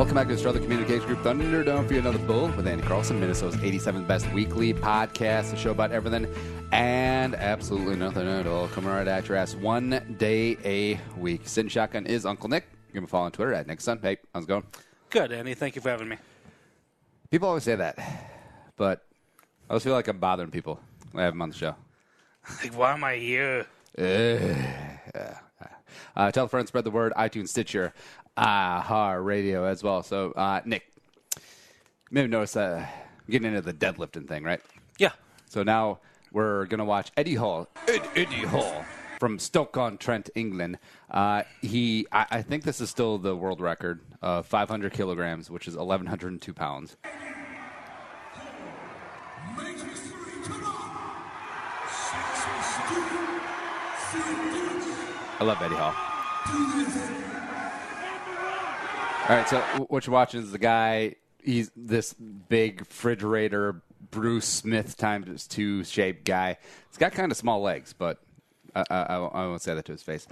Welcome back to the Struggle Communications Group Thunderdome for another bull with Andy Carlson, Minnesota's 87th best weekly podcast, a show about everything and absolutely nothing at all. Coming right at your ass 1 day a week. Sitting shotgun is Uncle Nick. Give him a follow on Twitter at NickSon. Hey, how's it going? Good, Andy. Thank you for having me. People always say that, but I always feel like I'm bothering people when I have them on the show. Like, why am I here? Tell a friend, spread the word. iTunes, Stitcher, Radio as well. So, Nick, you may have noticed getting into the deadlifting thing, right? Yeah. So now we're going to watch Eddie Hall. Eddie Hall from Stoke-on-Trent, England. I think this is still the world record of 500 kilograms, which is 1,102 pounds. I love Eddie Hall. All right, so what you're watching is the guy. He's this big refrigerator, Bruce Smith times 2 shaped guy. He's got kind of small legs, but I won't say that to his face.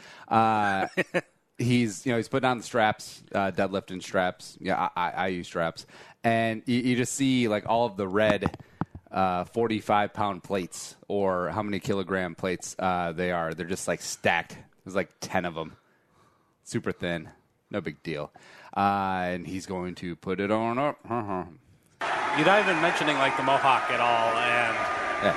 He's putting on the straps, deadlifting straps. Yeah, I use straps, and you just see like all of the red 45-pound plates, or how many kilogram plates they are. They're just like stacked. There's like 10 of them. Super thin. No big deal. And he's going to put it on up. You're not even mentioning like the mohawk at all, and Yeah.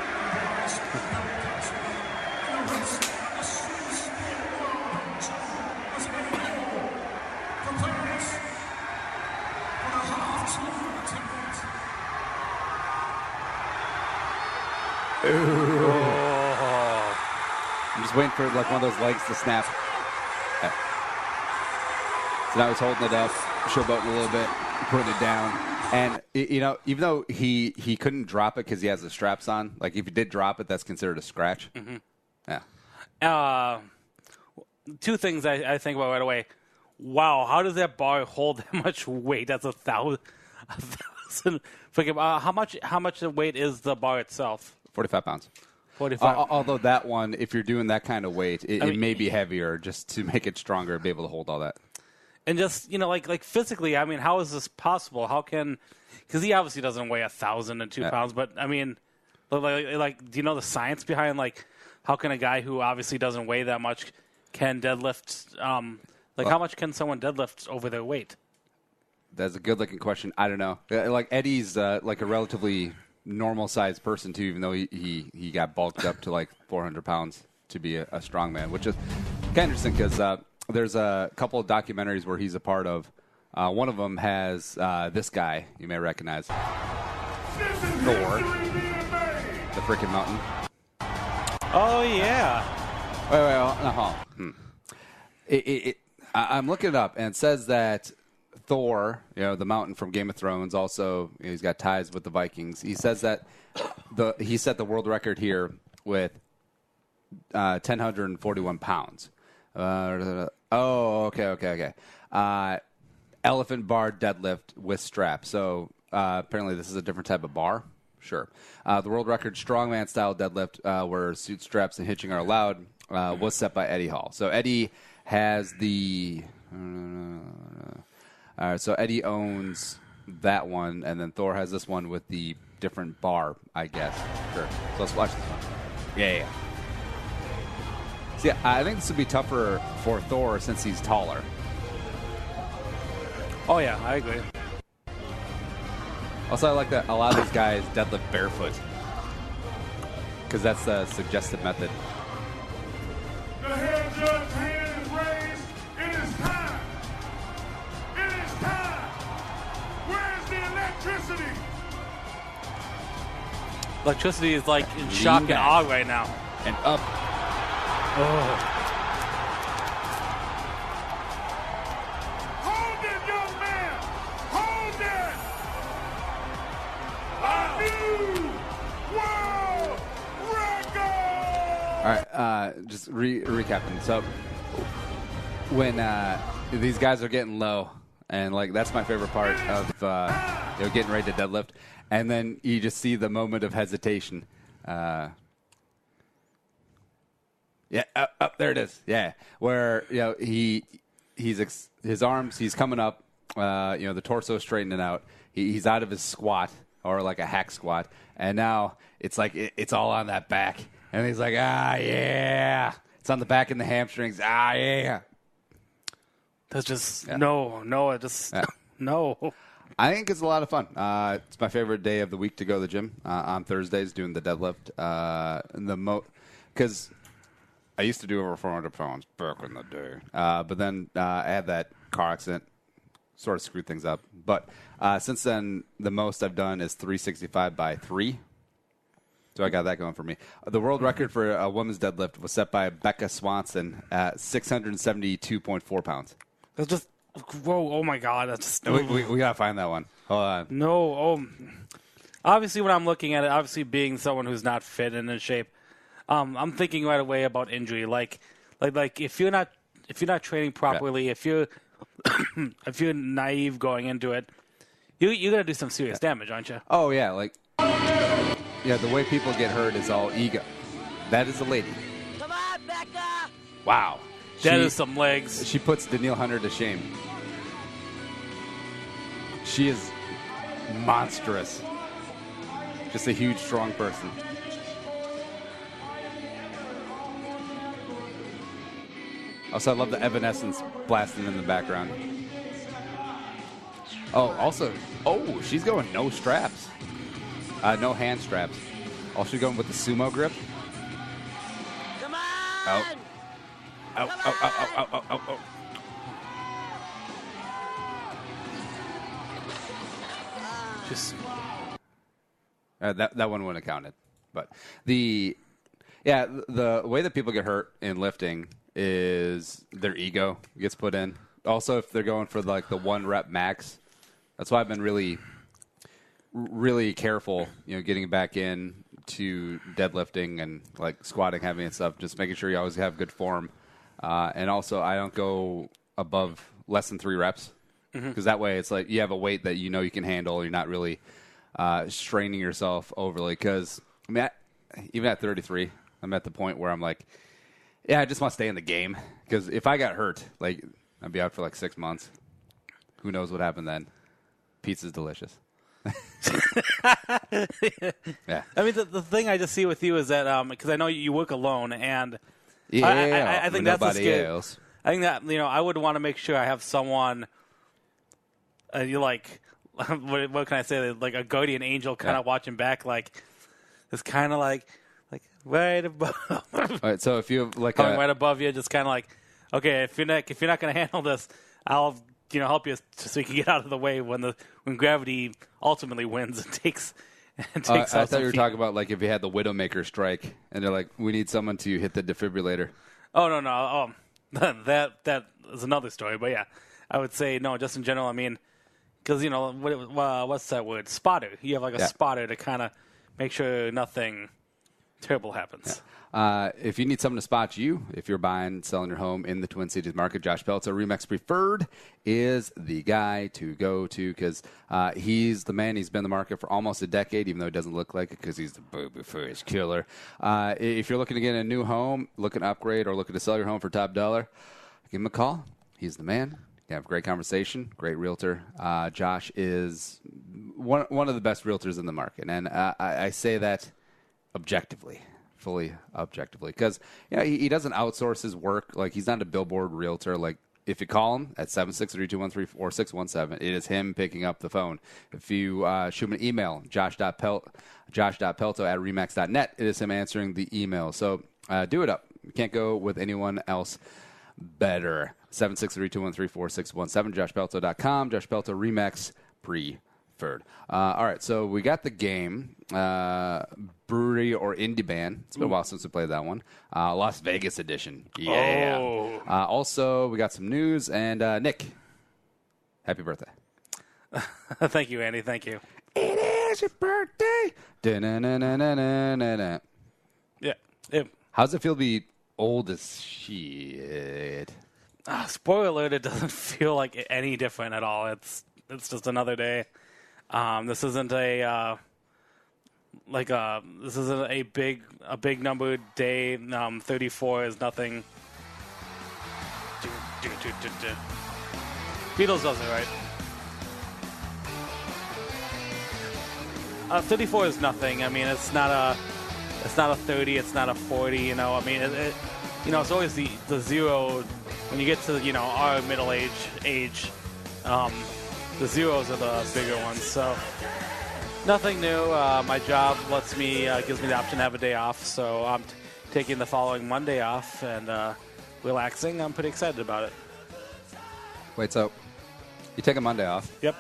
I'm just waiting for like one of those legs to snap. Okay. So now he's holding it up, showboating a little bit, putting it down. And, even though he couldn't drop it because he has the straps on, like if he did drop it, that's considered a scratch. Mm-hmm. Yeah. Two things I think about right away. Wow, how does that bar hold that much weight? That's 1,000. How much weight is the bar itself? 45 pounds. 45. Although that one, if you're doing that kind of weight, it may be heavier just to make it stronger and be able to hold all that. And just, like physically, I mean, how is this possible? How can, because he obviously doesn't weigh 1,002 pounds, but I mean, like, do you know the science behind, like, how can a guy who obviously doesn't weigh that much can deadlift, how much can someone deadlift over their weight? That's a good-looking question. I don't know. Like, Eddie's like a relatively normal-sized person, too, even though he got bulked up to, like, 400 pounds to be a strong man, which is kind of interesting because there's a couple of documentaries where he's a part of. One of them has this guy you may recognize. Thor. The freaking mountain. Oh, yeah. I'm looking it up, and it says that Thor, the mountain from Game of Thrones, also he's got ties with the Vikings. He says that he set the world record here with 1,041 pounds. Okay. Elephant bar deadlift with strap. So apparently this is a different type of bar. Sure. The world record strongman style deadlift, where suit straps and hitching are allowed, was set by Eddie Hall. So Eddie has the. So Eddie owns that one, and then Thor has this one with the different bar, I guess. Sure. So let's watch this one. Yeah. See, I think this would be tougher for Thor since he's taller. Oh, yeah, I agree. Also, I like that a lot of these guys deadlift barefoot because that's the suggested method. The head judge's hand is raised. It is time. It is time. Where's the electricity? Electricity is like in shock and awe right now. And up. Oh. Hold it, young man. Hold it. A new world record. All right, just recapping. So when these guys are getting low, and like that's my favorite part of getting ready to deadlift, and then you just see the moment of hesitation. Yeah, up there it is. Yeah, where his arms, he's coming up, the torso straightening out. He's out of his squat or like a hack squat, and now it's like it's all on that back, and he's like, yeah, it's on the back and the hamstrings, yeah. That's just no. I think it's a lot of fun. It's my favorite day of the week to go to the gym on Thursdays, doing the deadlift. Because I used to do over 400 pounds back in the day, but then I had that car accident, sort of screwed things up. But since then, the most I've done is 365 by 3. So I got that going for me. The world record for a women's deadlift was set by Becca Swanson at 672.4 pounds. That's just whoa! Oh my God! That's just, we gotta find that one. Hold on. No. Obviously, when I'm looking at it, obviously being someone who's not fit and in shape, I'm thinking right away about injury. Like if you're not training properly, if you're naive going into it, you're gonna do some serious damage, aren't you? Oh yeah, the way people get hurt is all ego. That is a lady. Come on, Becca! Wow. That is some legs. She puts Danielle Hunter to shame. She is monstrous. Just a huge, strong person. Also, I love the Evanescence blasting in the background. She's going no straps. No hand straps. Oh, she's going with the sumo grip. Come on! Oh. Oh. Just that one wouldn't have counted. But the way that people get hurt in lifting is their ego gets put in. Also, if they're going for like the 1 rep max, that's why I've been really, really careful, getting back in to deadlifting and like squatting heavy and stuff. Just making sure you always have good form. And also, I don't go above less than 3 reps because that way it's like you have a weight that you can handle. You're not really straining yourself overly. Because even at 33, I'm at the point where I'm like, I just want to stay in the game. Because if I got hurt, like I'd be out for like 6 months. Who knows what happened then? Pizza's delicious. Yeah. I mean, the thing I just see with you is that because I know you work alone and. Yeah, I think that's nobody else. I think that I would want to make sure I have someone. You like, what can I say? Like a guardian angel, kind of watching back, it's kind of like right above. All right, so if you have like coming right above you, just kind of like, okay, if you're not going to handle this, I'll help you so you can get out of the way when gravity ultimately wins and takes. I thought you were talking about like if you had the Widowmaker strike, and they're like, "We need someone to hit the defibrillator." Oh no! That is another story. But yeah, I would say no. Just in general, I mean, because what's that word? Spotter. You have like a spotter to kind of make sure nothing terrible happens. Yeah. If you need someone to spot you, if you're selling your home in the Twin Cities market, Josh Pelto, Remax Preferred, is the guy to go to because he's the man. He's been in the market for almost a decade, even though he doesn't look like it because he's the booby-faced killer. If you're looking to get a new home, looking to upgrade, or looking to sell your home for top dollar, give him a call. He's the man. You have a great conversation, great realtor. Josh is one of the best realtors in the market, and I say that objectively. Fully objectively, because he doesn't outsource his work. Like he's not a billboard realtor. Like if you call him at 763-213-4617, it is him picking up the phone. If you shoot him an email, josh.pelto at remax.net, it is him answering the email. So do it up. You can't go with anyone else better. 763-213-4617, joshpelto.com, Josh Pelto, Remax Preferred. All right, so we got the game. Brewery or indie band. It's been a while since we played that one. Las Vegas edition. Yeah. Oh. Also, we got some news. And Nick, happy birthday. Thank you, Andy. Thank you. It is your birthday. Da-na-na-na-na-na-na. Yeah. How's it feel to be old as shit? Spoiler alert, it doesn't feel like any different at all. It's just another day. This isn't a big number day. 34 is nothing. Beatles does it right. 34 is nothing. I mean, it's not a 30. It's not a 40. You know, I mean, it's always the zero when you get to our middle age. The zeros are the bigger ones. So nothing new. My job gives me the option to have a day off. So I'm taking the following Monday off and relaxing. I'm pretty excited about it. Wait, so you take a Monday off? Yep.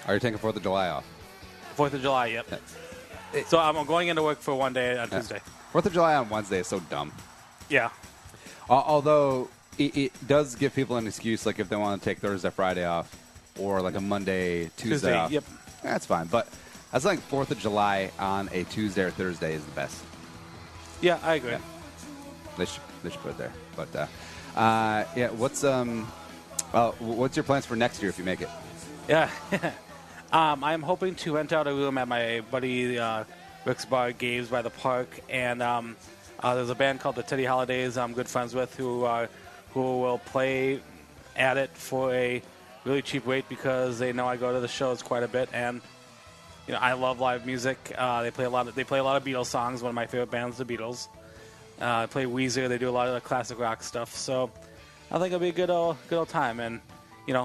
Are you taking 4th of July off? 4th of July, yep. So I'm going into work for one day on Tuesday. 4th of July on Wednesday is so dumb. Yeah. Although it does give people an excuse, like if they want to take Thursday, Friday off, or like a Monday, Tuesday off. Yep. That's fine. But I think 4th of July on a Tuesday or Thursday is the best. Yeah, I agree. Yeah. They should put it there. But yeah, what's your plans for next year if you make it? Yeah. I'm hoping to rent out a room at my buddy Rick's Bar, Gabe's by the park, and there's a band called the Teddy Holidays I'm good friends with who will play at it for a really cheap rate because they know I go to the shows quite a bit, and I love live music. They play a lot of Beatles songs. One of my favorite bands, the Beatles. They play Weezer. They do a lot of the classic rock stuff. So I think it'll be a good old time, and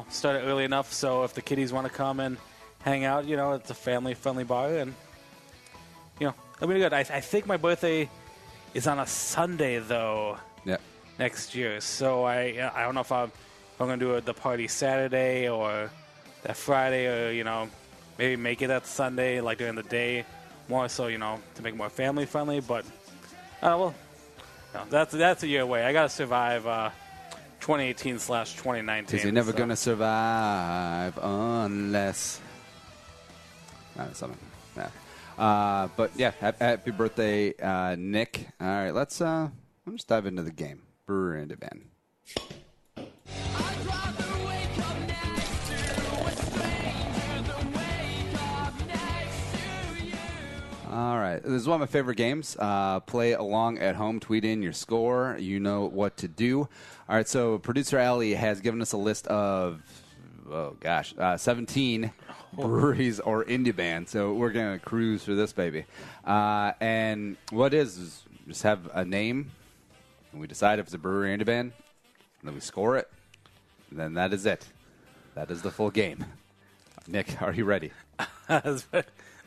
start it early enough so if the kiddies want to come and hang out, it's a family-friendly bar, and it'll be good. I think my birthday is on a Sunday though. Yeah. Next year, so I don't know if I'm going to do the party Saturday or that Friday, or maybe make it that Sunday, like during the day, more so to make it more family-friendly. But that's a year away. I got to survive 2018/2019. Because you're never going to survive unless... something. Yeah. But yeah, happy birthday, Nick. All right, let's dive into the game. Brewery and band. All right, this is one of my favorite games. Play along at home, tweet in your score. You know what to do. All right, so producer Allie has given us a list of 17 breweries or indie bands. So we're going to cruise through this baby. And what is just have a name, and we decide if it's a brewery or indie band, and then we score it, and then that is it. That is the full game. Nick, are you ready?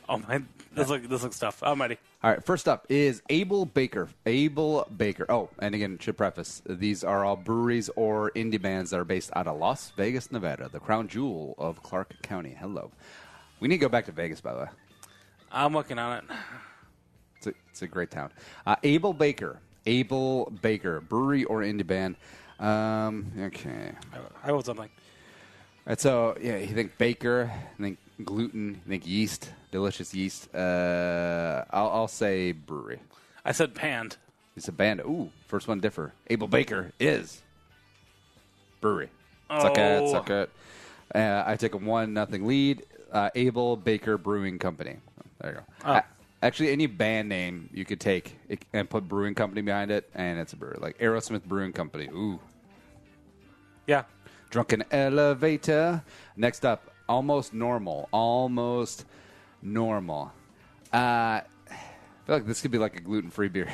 Oh my! This looks tough. I'm ready. All right. First up is Able Baker. Able Baker. Oh, and again, should preface: these are all breweries or indie bands that are based out of Las Vegas, Nevada, the crown jewel of Clark County. Hello. We need to go back to Vegas, by the way. I'm working on it. It's a great town. Able Baker. Able Baker. Brewery or indie band. Okay. I wrote something. All right, so, yeah, you think baker, you think gluten, you think yeast, delicious yeast. I'll say brewery. I said band. It's a band. Ooh, first one differ. Able Baker is brewery. Suck it. I take a 1-0 lead. Able Baker Brewing Company. There you go. Oh. Actually, any band name you could take and put brewing company behind it, and it's a brewery. Like Aerosmith Brewing Company. Ooh. Yeah. Drunken Elevator. Next up, Almost Normal. Almost Normal. I feel like this could be like a gluten-free beer.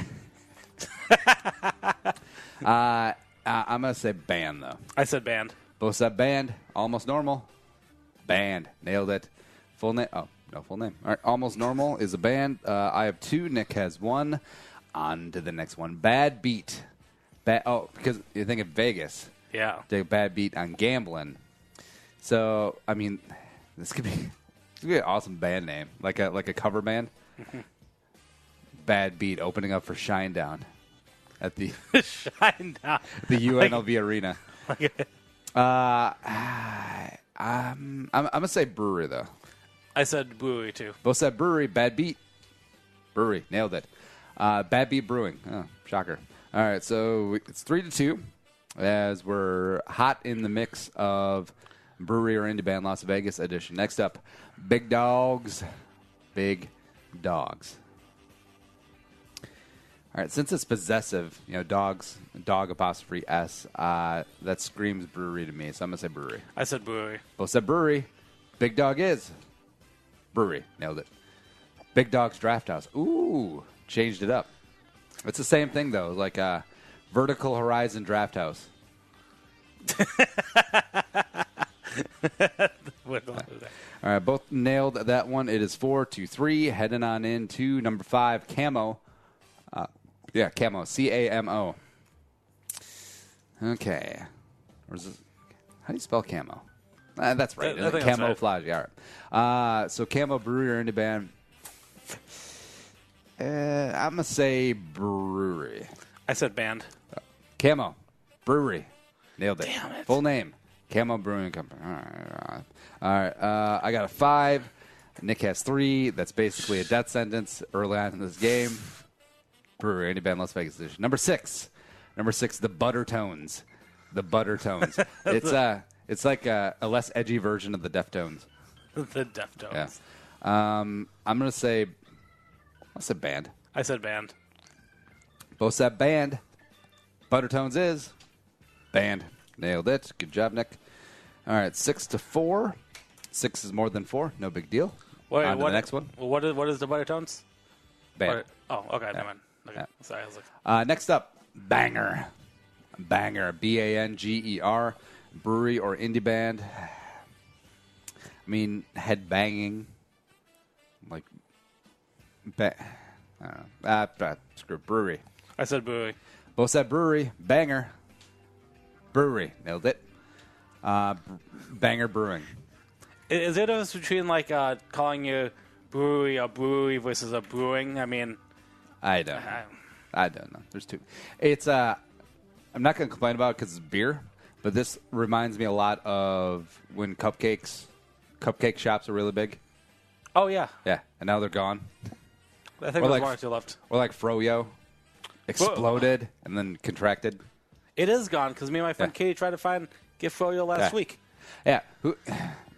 I'm going to say band, though. I said band. Both said band. Almost Normal. Band. Nailed it. Full name. Oh, no full name. All right. Almost Normal is a band. I have 2. Nick has 1. On to the next one. Bad Beat. Because you think of Vegas. Yeah. Take a bad beat on gambling. So, I mean, this could be an awesome band name. Like a cover band. Bad Beat opening up for Shinedown at the Shinedown. The UNLV Arena. I'm gonna say brewery though. I said brewery too. Both said brewery. Bad Beat. Brewery. Nailed it. Bad Beat Brewing. Oh, shocker. All right, so it's 3-2 as we're hot in the mix of brewery or indie band Las Vegas edition. Next up, Big Dogs. Big Dogs. All right, since it's possessive, dogs, dog apostrophe S, that screams brewery to me, so I'm going to say brewery. I said brewery. Both said brewery. Big Dog is brewery. Nailed it. Big Dog's Draft House. Ooh, changed it up. It's the same thing, though, like Vertical Horizon Draft House. All right, both nailed that one. It is 4-3. Heading on into number 5, Camo. Camo. C-A-M-O. Okay. Where's this? How do you spell camo? That's right. I think Camouflage. Right. All right. So Camo Brewery or indie band. I'm going to say Brewery. I said band. Camo Brewery. Nailed it. Damn it. Full name. Camo Brewing Company. All right. I got a 5. Nick has 3. That's basically a death sentence early on in this game. Brewery, indie band, Las Vegas edition. Number 6, the Buttertones. The Buttertones. It's like a less edgy version of the Deftones. The Deftones. Yeah. I'm gonna say, I'll say band. I said band. Both said band. Buttertones is band. Nailed it. Good job, Nick. All right, 6-4. 6 is more than 4. No big deal. Wait, on to the next one. What is the Buttertones? Band. Okay, never mind. Okay. Yeah. Sorry, I was like, Next up, Banger. Banger. B-A-N-G-E-R. Brewery or indie band. I mean, headbanging. Like, I don't know. Screw Brewery. I said brewery. Both said Brewery. Banger. Brewery. Nailed it. Banger Brewing. Is there a difference between like calling you brewery a brewery versus a brewing? I mean, I don't know. There's two. It's I'm not going to complain about it because it's beer, but this reminds me a lot of when cupcake shops are really big. oh yeah, Yeah, and now they're gone. I think Or there's like- one or two left. Or like Froyo exploded and then contracted. It is gone because me and my friend Yeah. Katie tried to get Froyo last Yeah. week. Yeah,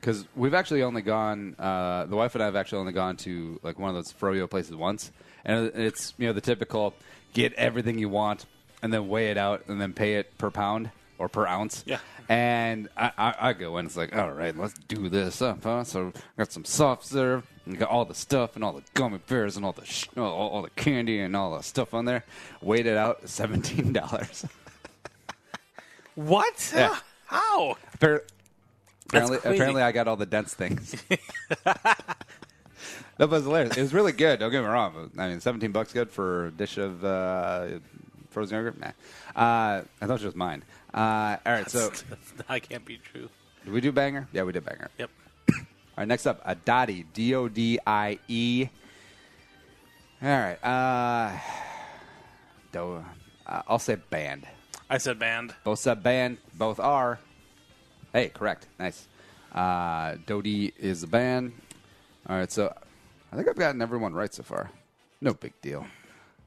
because we've actually only gone. The wife and I have actually only gone to like one of those Froyo places once, and it's the typical get everything you want and then weigh it out and then pay it per pound or per ounce. Yeah. And I go in, it's like, all right, let's do this up, huh? So got some soft serve, and got all the stuff and all the gummy bears and all the all the candy and all the stuff on there. Weighed it out, $17. What? Yeah. How? Apparently, crazy. I got all the dense things. That was hilarious. It was really good. Don't get me wrong. But, I mean, $17 good for a dish of frozen yogurt? Nah. I thought it was mine. All right, so That can't be true. did we do Banger? Yeah, we did Banger. Yep. All right, next up, a Dottie. D-O-D-I-E. All right. I'll say band. I said band. Both said band. Both are. Hey, correct. Nice. Dodie is the band. All right, so I think I've gotten everyone right so far. No big deal.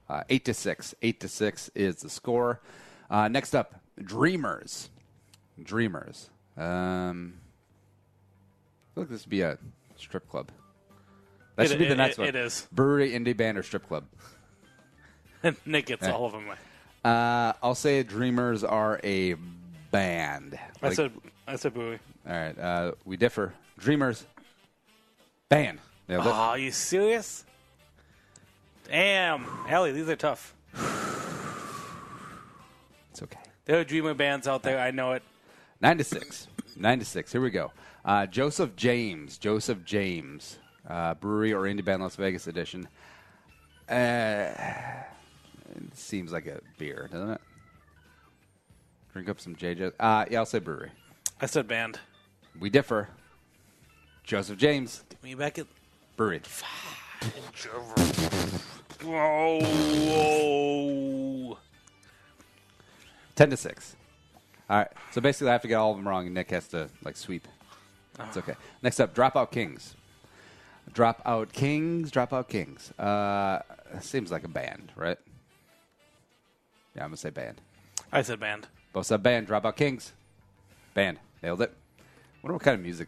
8-6. 8-6 is the score. Next up, Dreamers. Dreamers. I feel like this would be a strip club. That should be the next one. It is. Brewery, indie band, or strip club. Nick gets all of them. I'll say Dreamers are a band. I said brewery. All right, we differ. Dreamers, band. Nailed it. Oh, are you serious? Damn, Ellie, these are tough. It's okay. There are dreamer bands out there. I know it. 9-6. 9-6. Here we go. Joseph James. Brewery or indie band, Las Vegas edition. It seems like a beer, doesn't it? Drink up some JJ. Yeah, I'll say brewery. I said band. We differ. Joseph James. Give me back it. Brewery. Whoa. 10-6. All right. So basically, I have to get all of them wrong, and Nick has to sweep. It's okay. Next up, Dropout Kings. Dropout Kings. Seems like a band, right? Yeah, I'm gonna say band. I said band. Both said band. Dropout Kings. Band. Nailed it. Wonder what kind of music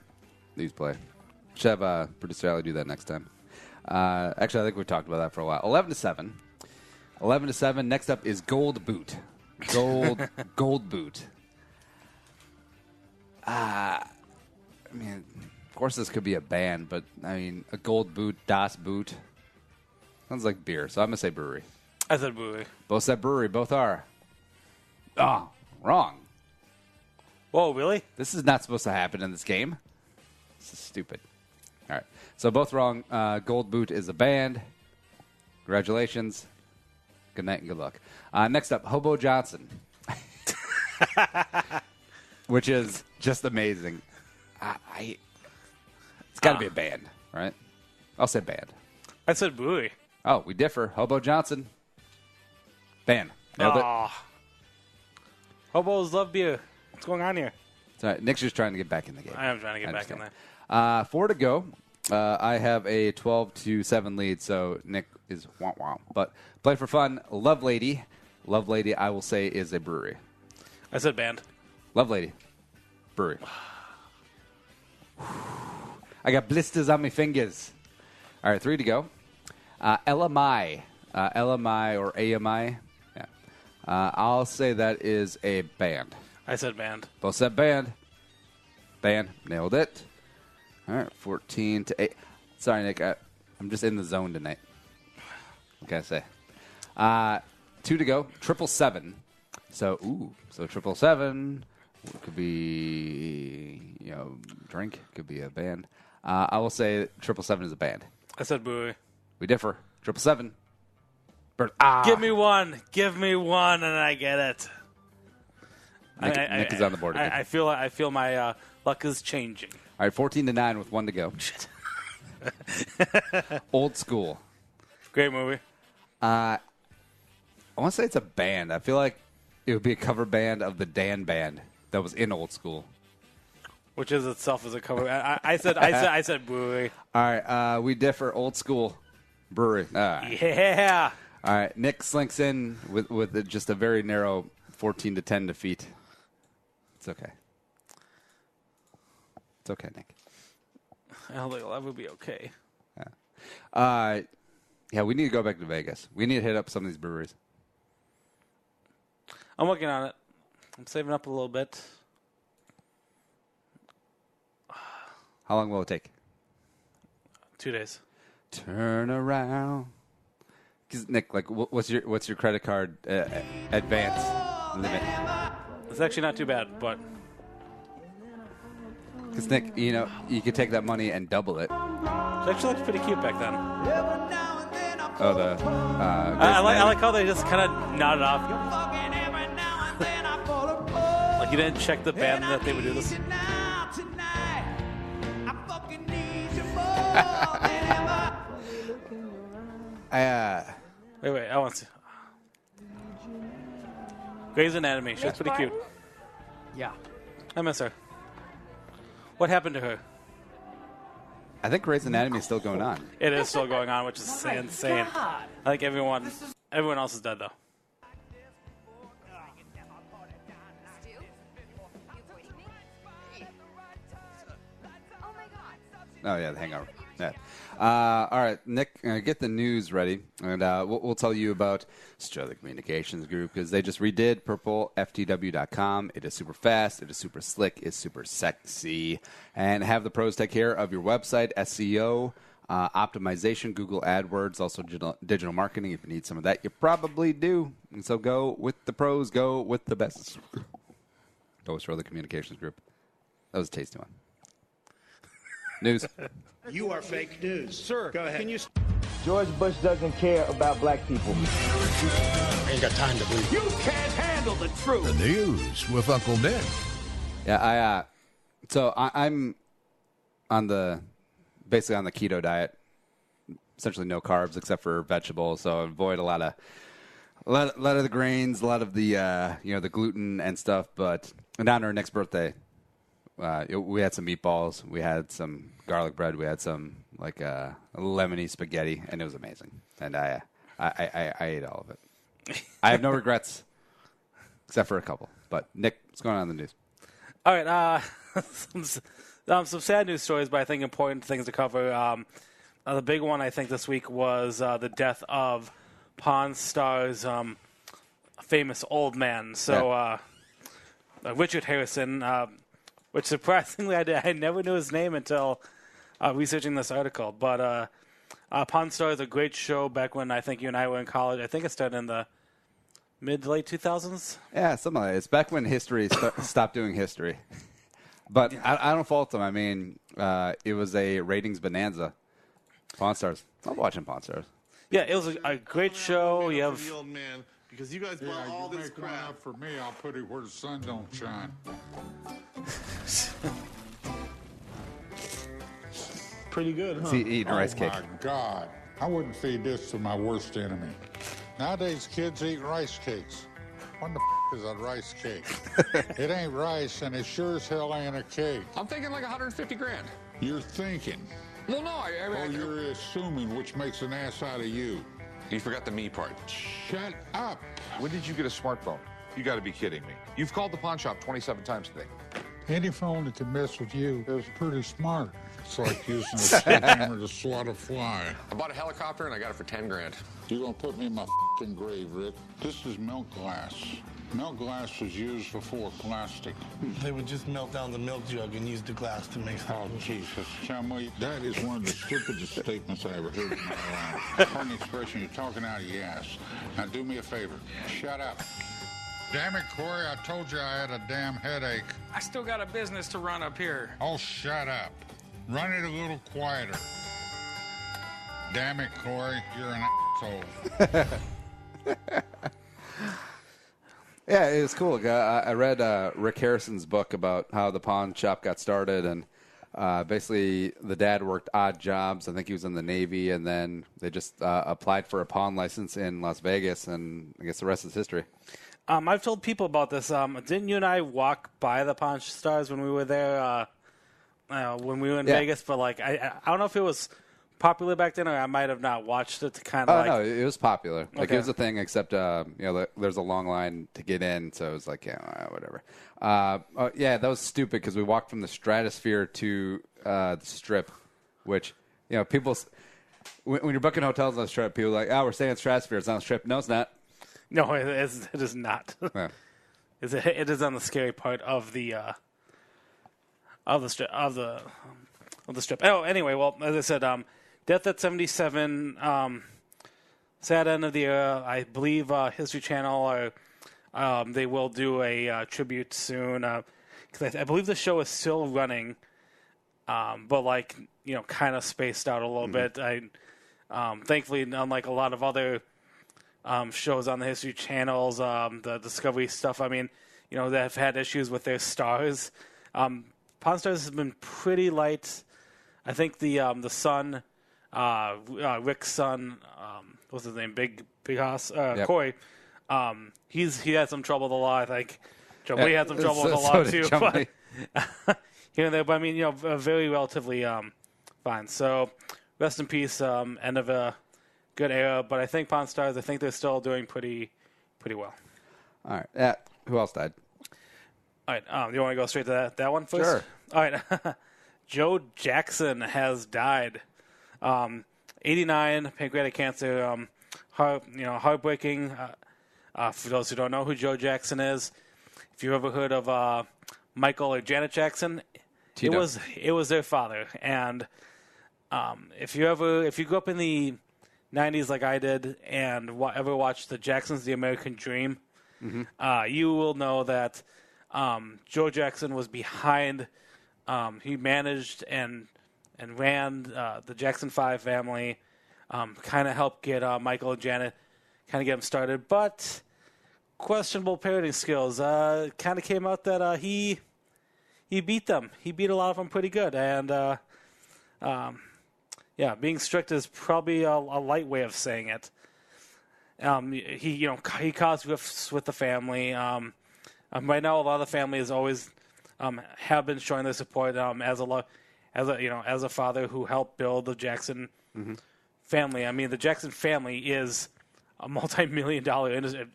these play. Should have producer Ali do that next time. Actually, I think we talked about that for a while. 11-7. 11-7. Next up is Gold Boot. Gold Boot. I mean, of course this could be a band, but I mean, a Gold Boot, Das Boot. Sounds like beer, so I'm going to say brewery. I said Brewery. Both said brewery. Both are. Oh, wrong. Whoa, really? This is not supposed to happen in this game. This is stupid. All right. So both wrong. Gold Boot is a band. Congratulations. Good night and good luck. Next up, Hobo Johnson. Which is just amazing. It's got to be a band, right? I'll say band. I said Brewery. Oh, we differ. Hobo Johnson. Band. Nailed it. Hobos love beer. What's going on here? It's all right. Nick's just trying to get back in the game. I am trying to get back in there. 4 to go. I have a 12-7 lead, so Nick is wah-wah. But play for fun. Love Lady. Love Lady, I will say, is a brewery. I said band. Love Lady. Brewery. I got blisters on my fingers. All right, 3 to go. LMI. LMI or AMI. Yeah. I'll say that is a band. I said band. Both said band. Band. Nailed it. All right, 14-8. Sorry, Nick. I'm just in the zone tonight. What can I say? 2 to go. 777. So 777 could be, drink. Could be a band. I will say 777 is a band. I said Brewery. We differ. 777. Give me one. Give me one, and I get it. Nick is on the board again. I feel my luck is changing. All right, 14-9 with 1 to go. Shit. Old School. Great movie. I want to say it's a band. I feel like it would be a cover band of the Dan Band that was in Old School. Which is itself as a cover. I said Brewery. All right, we differ. Old School. Brewery. Yeah. All right, Nick slinks in with just a very narrow 14-10 defeat. It's okay. It's okay, Nick. I don't think it'll ever be okay. Yeah, we need to go back to Vegas. We need to hit up some of these breweries. I'm working on it. I'm saving up a little bit. How long will it take? 2 days. Turn around. 'Cause Nick, like, what's your credit card advance limit? It's actually not too bad, but Because Nick, you could take that money and double it. it actually looked pretty cute back then. Oh, I like how they just kind of nodded off. Like you didn't check the band that they would do this. Wait, I want to see. Grey's Anatomy. She's pretty cute. Yeah. I miss her. What happened to her? I think Grey's Anatomy is still going on. It is still going on, which is insane. I think everyone else is dead, though. Oh, yeah, the hangover. Yeah. All right, Nick, get the news ready, and we'll tell you about Sterling Communications Group because they just redid purpleftw.com. It is super fast, it is super slick, it's super sexy, and have the pros take care of your website, SEO, optimization, Google AdWords, also digital marketing. If you need some of that, you probably do. And so go with the pros, go with the best. Go with Sterling Communications Group. That was a tasty one. News. You are fake news. Sir, go ahead. George Bush doesn't care about black people. Ain't got time to believe. You can't handle the truth. The news with Uncle Nick. Yeah, I'm basically on the keto diet. Essentially no carbs except for vegetables, so I avoid a lot of the grains, a lot of the the gluten and stuff. But on our next birthday, we had some meatballs, we had some garlic bread, we had some lemony spaghetti, and it was amazing. And I ate all of it. I have no regrets, except for a couple. But Nick, what's going on in the news? All right, some sad news stories, but I think important things to cover. The big one I think this week was the death of Pawn Stars' famous old man. So Richard Harrison. Which surprisingly, I never knew his name until researching this article. But Pawn Stars, a great show back when I think you and I were in college. I think it started in the mid to late 2000s. Yeah, something like that. It's back when history stopped doing history. But I don't fault them. I mean, it was a ratings bonanza. Pawn Stars. I'm watching Pawn Stars. Yeah, it was a great show. You have the old man, because you guys bought all this crap. For me, I'll put it where the sun don't shine. Pretty good, huh? See, eating a rice cake. Oh, my God. I wouldn't feed this to my worst enemy. Nowadays, kids eat rice cakes. What the is a rice cake? It ain't rice, and it sure as hell ain't a cake. I'm thinking like 150 grand. You're thinking. Well, no, I You're assuming, which makes an ass out of you. You forgot the me part. Shut up. When did you get a smartphone? You got to be kidding me. You've called the pawn shop 27 times today. Any phone that can mess with you is pretty smart. It's like using a sledgehammer to swat a fly. I bought a helicopter and I got it for 10 grand. You're gonna put me in my f***ing grave, Rick. This is milk glass. Milk glass was used before plastic. They would just melt down the milk jug and use the glass to make Oh, something. Jesus. Chumley, that is one of the stupidest statements I ever heard in my life. Pardon the expression, you're talking out of your ass. Now do me a favor. Shut up. Damn it, Corey, I told you I had a damn headache. I still got a business to run up here. Oh, shut up. Run it a little quieter. Damn it, Corey, you're an asshole. Yeah, it was cool. I read Rick Harrison's book about how the pawn shop got started, and basically the dad worked odd jobs. I think he was in the Navy, and then they just applied for a pawn license in Las Vegas, and I guess the rest is history. I've told people about this. Didn't you and I walk by the Pawn Stars when we were there, when we were in Vegas? But like, I don't know if it was popular back then, or I might have not watched it to kind of. No, it was popular. Like Okay. it was a thing, except there's a long line to get in, so it was like whatever. That was stupid because we walked from the Stratosphere to the Strip, which people when you're booking hotels on the Strip, people are like, we're staying at Stratosphere. It's on the Strip. No, it's not. No, it is not. Yeah. It is on the scary part of the strip of the strip. Oh, anyway, well, as I said, Death at 77, sad end of the era. I believe History Channel they will do a tribute soon. 'Cause I believe the show is still running, but kind of spaced out a little bit. Thankfully, unlike a lot of other shows on the History Channels, the Discovery stuff, that have had issues with their stars. Pawn Stars has been pretty light. I think the son, Rick's son, what's his name? Big Hoss, Yep. Corey. He had some trouble with the law. I think Jubilee had some trouble with the law so did too. Jubilee. But here and there, but very relatively fine. So rest in peace. End of a good era. But I think Pawn Stars, I think they're still doing pretty well. All right. Yeah. Who else died? All right. You want to go straight to that one first? Sure. All right. Joe Jackson has died. 89, pancreatic cancer. Heartbreaking. For those who don't know who Joe Jackson is, if you've ever heard of Michael or Janet Jackson, Tito. it was their father. And if you grew up in the 90s like I did and ever watched the Jacksons, The American Dream, you will know that Joe Jackson was behind. He managed and ran the Jackson 5 family, kind of helped get Michael and Janet, kind of get them started. But questionable parenting skills. Kind of came out that he beat them. He beat a lot of them pretty good. And, being strict is probably a light way of saying it. He caused rifts with the family. Right now, a lot of the families always have been showing their support as a father who helped build the Jackson family. The Jackson family is a multi-million-dollar industry,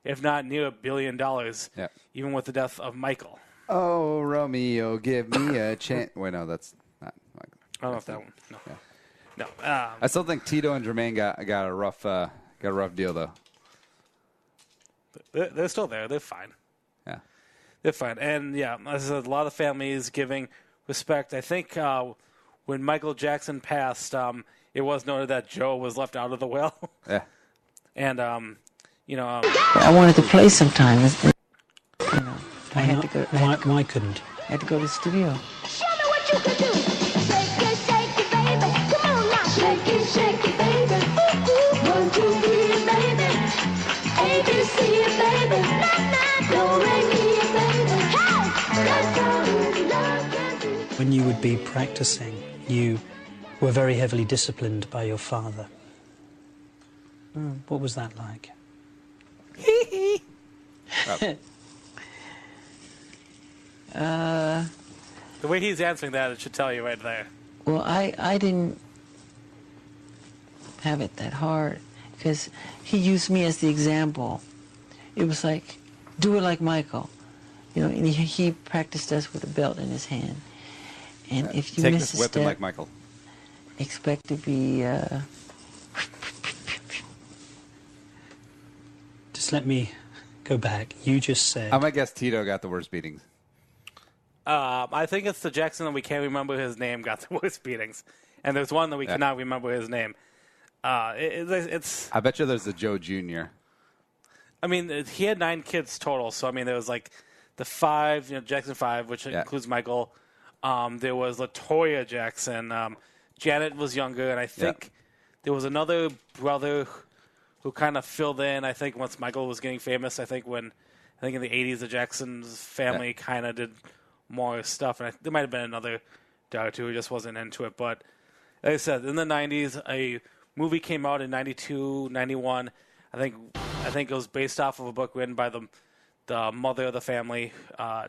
if not near $1 billion. Yeah. Even with the death of Michael. Oh, Romeo, give me a chance. Wait, no, that's not Michael. I don't know if that one. No. Yeah. No. I still think Tito and Jermaine got a rough deal though. They're still there. They're fine. Yeah. They're fine. And, as I said, a lot of families giving respect. I think when Michael Jackson passed, it was noted that Joe was left out of the will. Yeah. And, I wanted to play sometime. I had to go. Why couldn't? I had to go to the studio. Show me what you can do. Shake it, baby. Come on now. Shake it, baby. Ooh, 1, 2, 3, baby. ABC, baby. Do, re, mi, baby. Hey, that's all love can do. When you would be practicing, you were very heavily disciplined by your father. What was that like? The way he's answering that, it should tell you right there. Well, I didn't have it that hard because he used me as the example. It was like, do it like Michael. And he practiced us with a belt in his hand. And if you Take miss this a whipping step, like Michael. expect to be... Just let me go back. You just said... I'm going to guess Tito got the worst beatings. I think it's the Jackson that we can't remember his name got the worst beatings. And there's one that we cannot remember his name. It's. I bet you there's a Joe Jr. I mean, he had 9 kids total. So, I mean, there was like the 5, Jackson 5, which includes Michael. There was LaToya Jackson. Janet was younger. And I think there was another brother who kind of filled in, I think, once Michael was getting famous. I think in the 80s, the Jackson's family kind of did more stuff. And there might have been another guy or two who just wasn't into it. But like I said, in the 90s, a movie came out in 92, 91. I think it was based off of a book written by the mother of the family.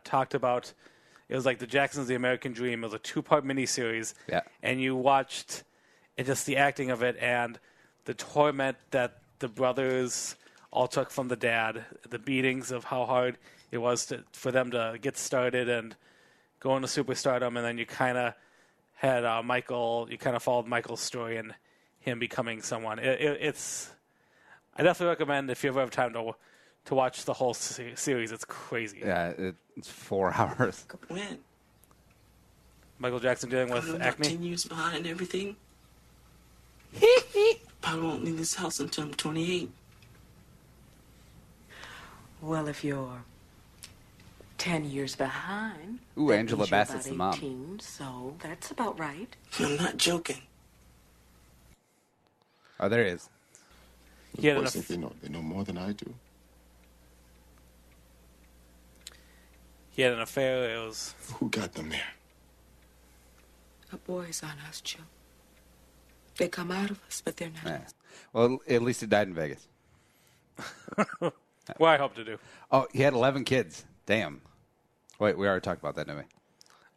Talked about, it was like The Jacksons, The American Dream. It was a 2-part miniseries. Yeah. And you watched just the acting of it and the torment that the brothers all took from the dad, the beatings of how hard it was for them to get started and go into superstardom, and then you kind of had Michael, you kind of followed Michael's story and him becoming someone. It's I definitely recommend if you ever have time to watch the whole series. It's crazy. Yeah, it's 4 hours. When? Michael Jackson dealing with I'm acne. about 10 years behind everything. Probably won't leave this house until I'm 28. Well, if you're 10 years behind... Ooh, Angela Bassett's the mom. 18, so that's about right. I'm not joking. Oh, there he is. He had Boys think they know more than I do. He had an affair. It was... Who got them there? The boys on us, Joe. They come out of us, but they're not us. Well, at least he died in Vegas. Well, I hope to do. Oh, he had 11 kids. Damn. Wait, we already talked about that, didn't we?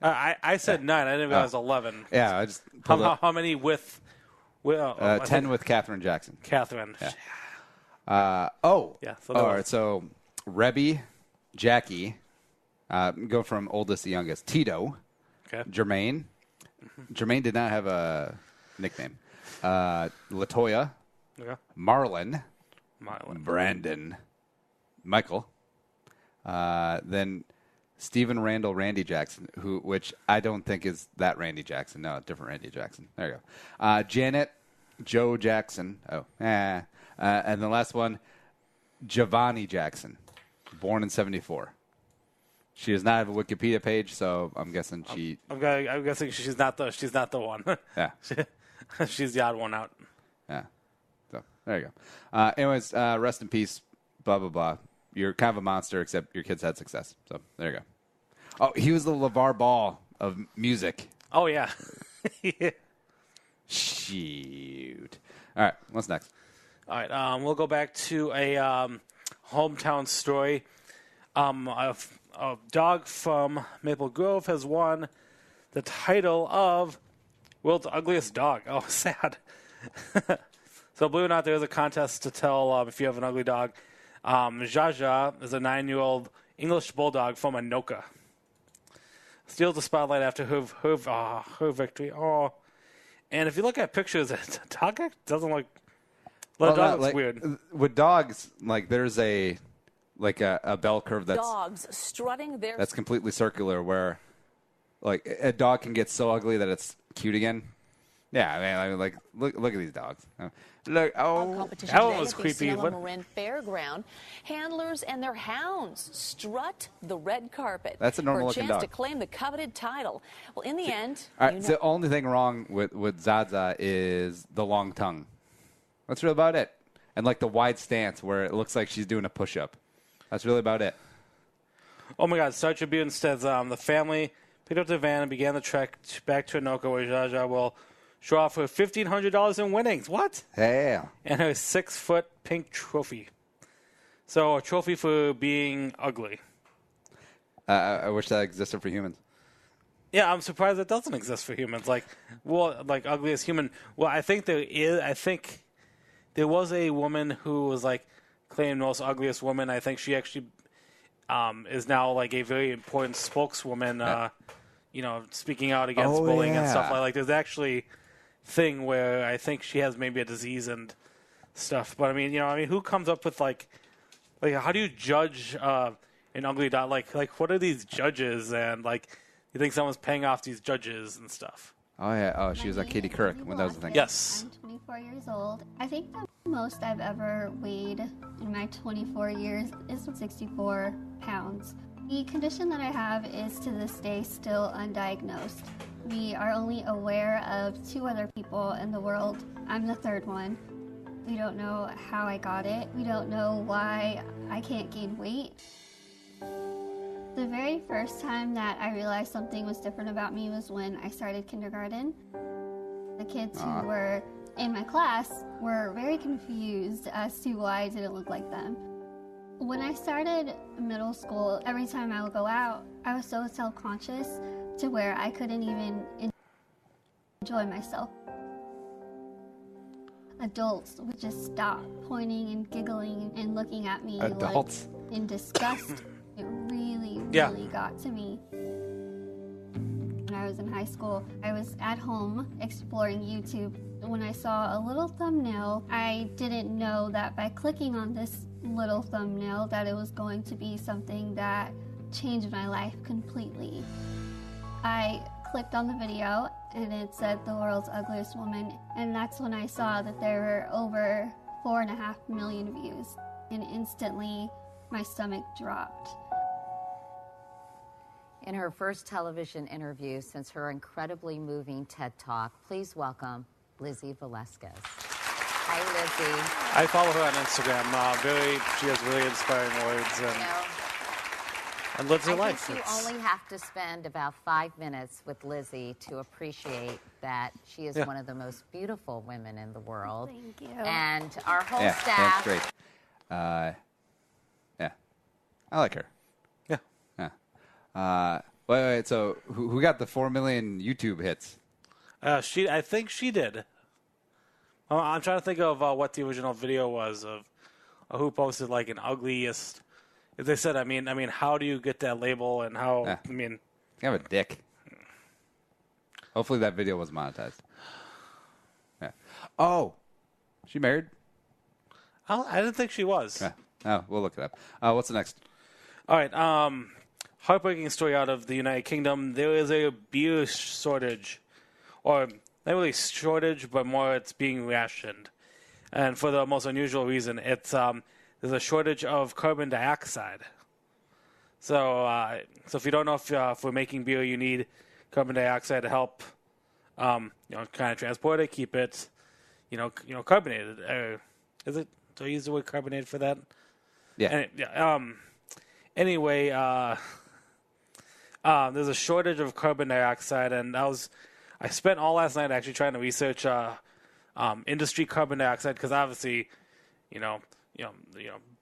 I said 9. I didn't realize 11. Yeah, I just how many with 10 with Catherine Jackson. Catherine. Yeah. Yeah. All right. So Rebby, Jackie, go from oldest to youngest. Tito, Jermaine. Jermaine did not have a nickname. LaToya, Marlon, Brandon, Michael, then Stephen Randall, Randy Jackson, which I don't think is that Randy Jackson. No, different Randy Jackson. There you go. Janet, Joe Jackson. And the last one, Giovanni Jackson, born in 1974. She does not have a Wikipedia page, so I'm guessing she. I'm guessing she's not the one. Yeah, she's the odd one out. Yeah. So there you go. Anyways, rest in peace. Blah blah blah. You're kind of a monster, except your kids had success. So there you go. Oh, he was the LeVar Ball of music. Oh yeah. Shoot. All right. What's next? All right. We'll go back to a hometown story. A dog from Maple Grove has won the title of World's Ugliest Dog. Oh, sad. So, believe it or not, there is a contest to tell if you have an ugly dog. Jaja is a 9-year-old English bulldog from Anoka. Steals the spotlight after her victory. Oh, and if you look at pictures, the dog doesn't look. The dog looks weird. With dogs, there's a bell curve that's dogs strutting their that's completely circular, where a dog can get so ugly that it's cute again. Yeah, I mean, like look at these dogs. Look, Competition that one today was at the creepy. Sonoma What? Marin Fairground. Handlers and their hounds strut the red carpet That's a normal for a looking chance dog. to claim the coveted title. Well, in the end, All right, the only thing wrong with Zaza is the long tongue. That's really about it. And like the wide stance where it looks like she's doing a push-up. That's really about it. Oh my God! Star Tribune says the family picked up the van and began the trek back to Anoka, where Jaja will show off her $1,500 in winnings. What? Yeah. And her 6-foot pink trophy. So a trophy for being ugly. I wish that existed for humans. Yeah, I'm surprised it doesn't exist for humans. Like ugliest human. Well, I think there is. I think there was a woman who was like claimed most ugliest woman. I think she actually is now like a very important spokeswoman. Speaking out against bullying and stuff like. There's actually thing where I think she has maybe a disease and stuff. But I mean, who comes up with like how do you judge an ugly dog? Like what are these judges and like? You think someone's paying off these judges and stuff? Oh yeah. Oh, she was like Katie Couric when that was the thing. Yes. I'm 24 years old. I think the most I've ever weighed in my 24 years is 64 pounds. The condition that I have is to this day still undiagnosed. We are only aware of 2 other people in the world. I'm the 3rd one. We don't know how I got it. We don't know why I can't gain weight. The very first time that I realized something was different about me was when I started kindergarten. The kids who were in my class were very confused as to why I didn't look like them. When I started middle school, every time I would go out, I was so self-conscious to where I couldn't even enjoy myself. Adults would just stop pointing and giggling and looking at me like in disgust. It really got to me. When I was in high school, I was at home exploring YouTube. When I saw a little thumbnail, I didn't know that by clicking on this little thumbnail that it was going to be something that changed my life completely. I clicked on the video and it said the world's ugliest woman, and that's when I saw that there were over 4.5 million views, and instantly my stomach dropped. In her first television interview since her incredibly moving TED Talk, please welcome Lizzie Velasquez. Hi, Lizzie. I follow her on Instagram. She has really inspiring words and lives her life. I think you only have to spend about 5 minutes with Lizzie to appreciate that she is one of the most beautiful women in the world. Thank you. And our whole That's staff. great. I like her. Yeah. Wait. So who got the 4 million YouTube hits? I think she did. I'm trying to think of what the original video was of who posted like an ugliest. As they said, I mean, how do you get that label and how? Yeah. I mean, You have a dick. Hopefully that video was monetized. Yeah. Oh, she married? I didn't think she was. Yeah. Oh, we'll look it up. What's the next? All right. Heartbreaking story out of the United Kingdom. There is a beer shortage, or not really shortage, but more it's being rationed, and for the most unusual reason. It's there's a shortage of carbon dioxide. So, if you don't know if we're making beer, you need carbon dioxide to help, kind of transport it, keep it, carbonated. Is it? Do I use the word carbonated for that? Yeah. Anyway, there's a shortage of carbon dioxide, and I spent all last night actually trying to research industry carbon dioxide, because obviously,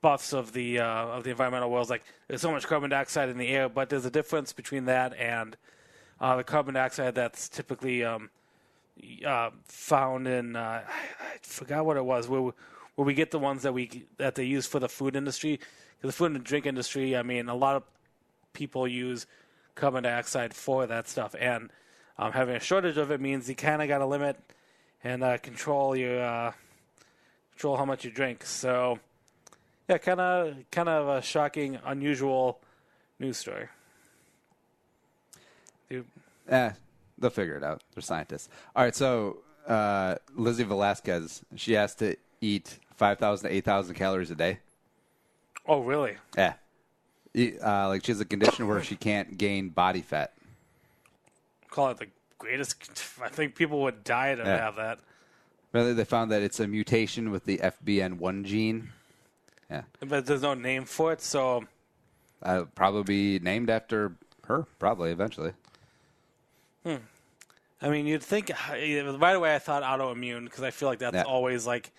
buffs of the environmental world is like there's so much carbon dioxide in the air, but there's a difference between that and the carbon dioxide that's typically found in I forgot what it was, where we get the ones that they use for the food industry. Because the food and drink industry, I mean, a lot of people use carbon dioxide for that stuff, and having a shortage of it means you kind of got to limit and control how much you drink. So, yeah, kind of a shocking, unusual news story. They'll figure it out. They're scientists. All right, so Lizzie Velasquez, she has to eat 5,000 to 8,000 calories a day. Oh, really? Yeah. Like she has a condition where she can't gain body fat. Call it the greatest. I think people would die to have that. Rather, they found that it's a mutation with the FBN1 gene. Yeah. But there's no name for it, so. It'll probably be named after her, probably, eventually. I mean, you'd think, right away I thought autoimmune, because I feel like that's always like,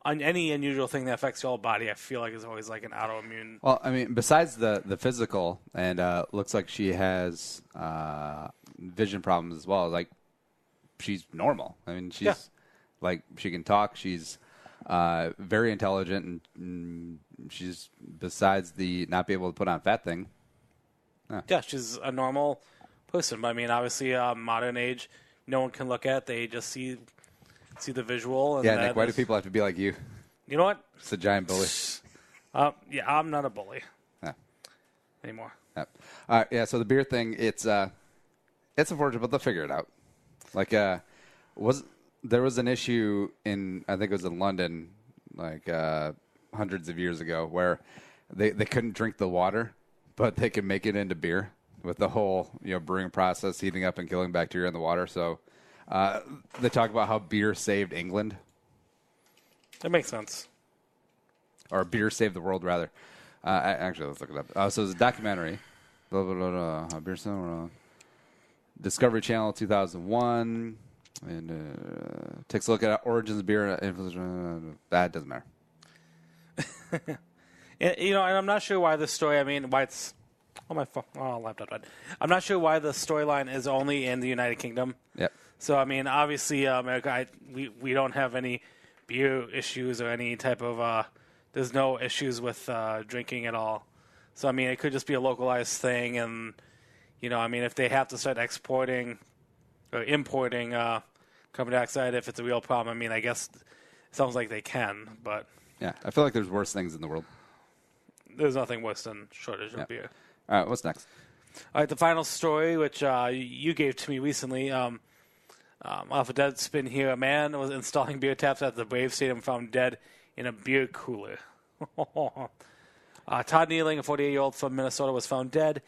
on any unusual thing that affects your whole body, I feel like it's always like an autoimmune. Well, I mean, besides the physical, and looks like she has vision problems as well. Like, she's normal. I mean, she's like, she can talk. She's very intelligent, and she's, besides the not be able to put on fat thing. Yeah, she's a normal person. But I mean, obviously, modern age, no one can look at. They just see the visual. And Nick, why do people have to be like you? You know what? It's a giant bully. Yeah, I'm not a bully anymore. Yeah. So the beer thing, it's unfortunate, but they'll figure it out. Like, there was an issue in, I think it was in London, like hundreds of years ago, where they couldn't drink the water, but they could make it into beer with the whole brewing process, heating up and killing bacteria in the water. So they talk about how beer saved England. That makes sense. Or beer saved the world, rather. Actually, let's look it up. So it's a documentary. Blah, blah, blah, blah. Beer Discovery Channel 2001. And takes a look at origins of beer. That doesn't matter. And I'm not sure why this story, why it's... Oh, my phone. Oh, laptop died. I'm not sure why the storyline is only in the United Kingdom. Yep. So, obviously, America, we don't have any beer issues or any type of... there's no issues with drinking at all. So, it could just be a localized thing. And, if they have to start exporting or importing carbon dioxide, if it's a real problem, I guess it sounds like they can. But yeah, I feel like there's worse things in the world. There's nothing worse than shortage of beer. All right, what's next? All right, the final story, which you gave to me recently, off a Deadspin here, a man was installing beer taps at the Brave Stadium found dead in a beer cooler. Todd Nealing, a 48-year-old from Minnesota, was found dead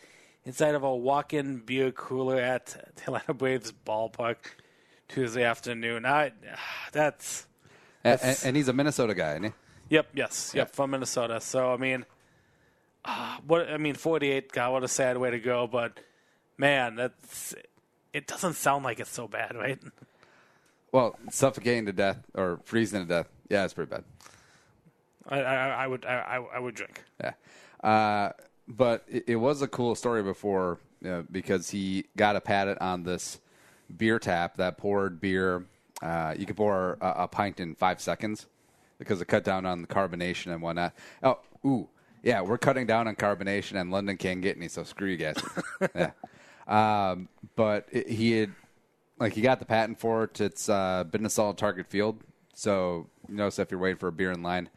inside of a walk-in beer cooler at the Atlanta Braves ballpark Tuesday afternoon. That's and he's a Minnesota guy, isn't he? Yep, from Minnesota. So, 48, God, what a sad way to go. But, man, it doesn't sound like it's so bad, right? Well, suffocating to death or freezing to death, yeah, it's pretty bad. I would drink. Yeah. But it was a cool story before because he got a patent on this beer tap that poured beer. You could pour a pint in 5 seconds because it cut down on the carbonation and whatnot. Yeah, we're cutting down on carbonation, and London can't get any, so screw you guys. Yeah. But he got the patent for it. It's been a solid target field. So, so if you're waiting for a beer in line,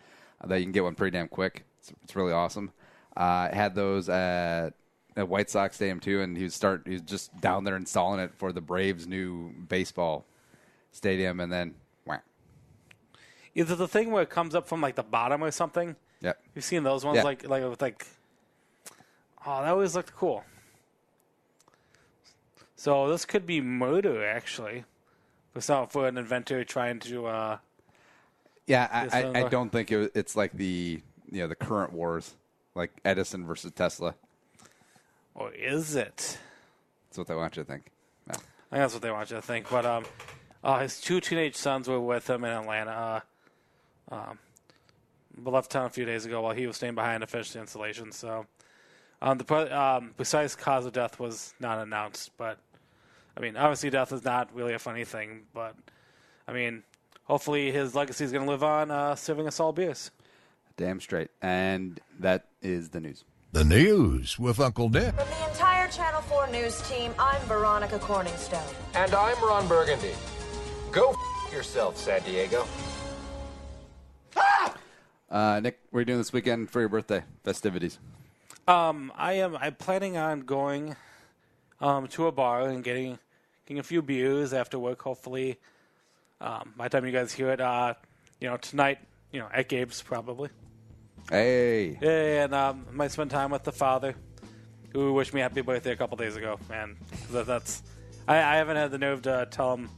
that you can get one pretty damn quick. It's really awesome. Had those at White Sox Stadium, too, and he was just down there installing it for the Braves' new baseball stadium, and then, wham. Is it the thing where it comes up from, the bottom or something? Yep. You've seen those ones, yeah. Oh, that always looked cool. So this could be murder, actually. For an inventor trying to... I don't think it's like the the current wars, like Edison versus Tesla. Or is it? That's what they want you to think. No. I think that's what they want you to think. But his 2 teenage sons were with him in Atlanta. Left town a few days ago while he was staying behind to finish the installation. So the precise cause of death was not announced. But, obviously death is not really a funny thing. But, hopefully his legacy is going to live on serving us all beers. Damn straight. And that is the news. The news with Uncle Nick. From the entire Channel 4 News team, I'm Veronica Corningstone. And I'm Ron Burgundy. Go yourself, San Diego. Nick, what are you doing this weekend for your birthday festivities? I'm planning on going to a bar and getting getting a few beers after work, hopefully. By the time you guys hear it, tonight, at Gabe's probably. Hey. Yeah, and might spend time with the father, who wished me happy birthday a couple days ago. Man, I haven't had the nerve to tell him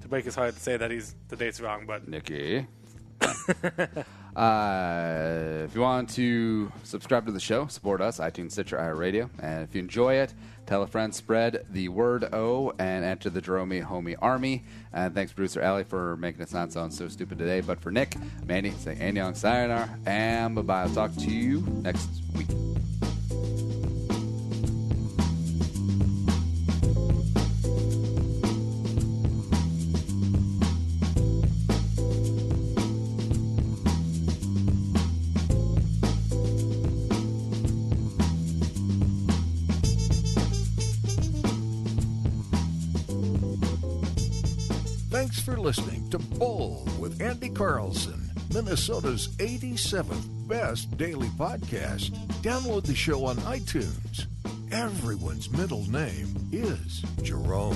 to break his heart to say that the date's wrong, but Nikki. If you want to subscribe to the show, support us, iTunes, Stitcher, iHeartRadio. And if you enjoy it, tell a friend, spread the word O, and enter the Jerome Homie Army. And thanks, producer Allie, for making it not sound so stupid today. But for Nick, Mandy, say Andy on sayonara, and bye-bye. I'll talk to you next week. Thanks for listening to Bowl with Andy Carlson, Minnesota's 87th best daily podcast. Download the show on iTunes. Everyone's middle name is Jerome.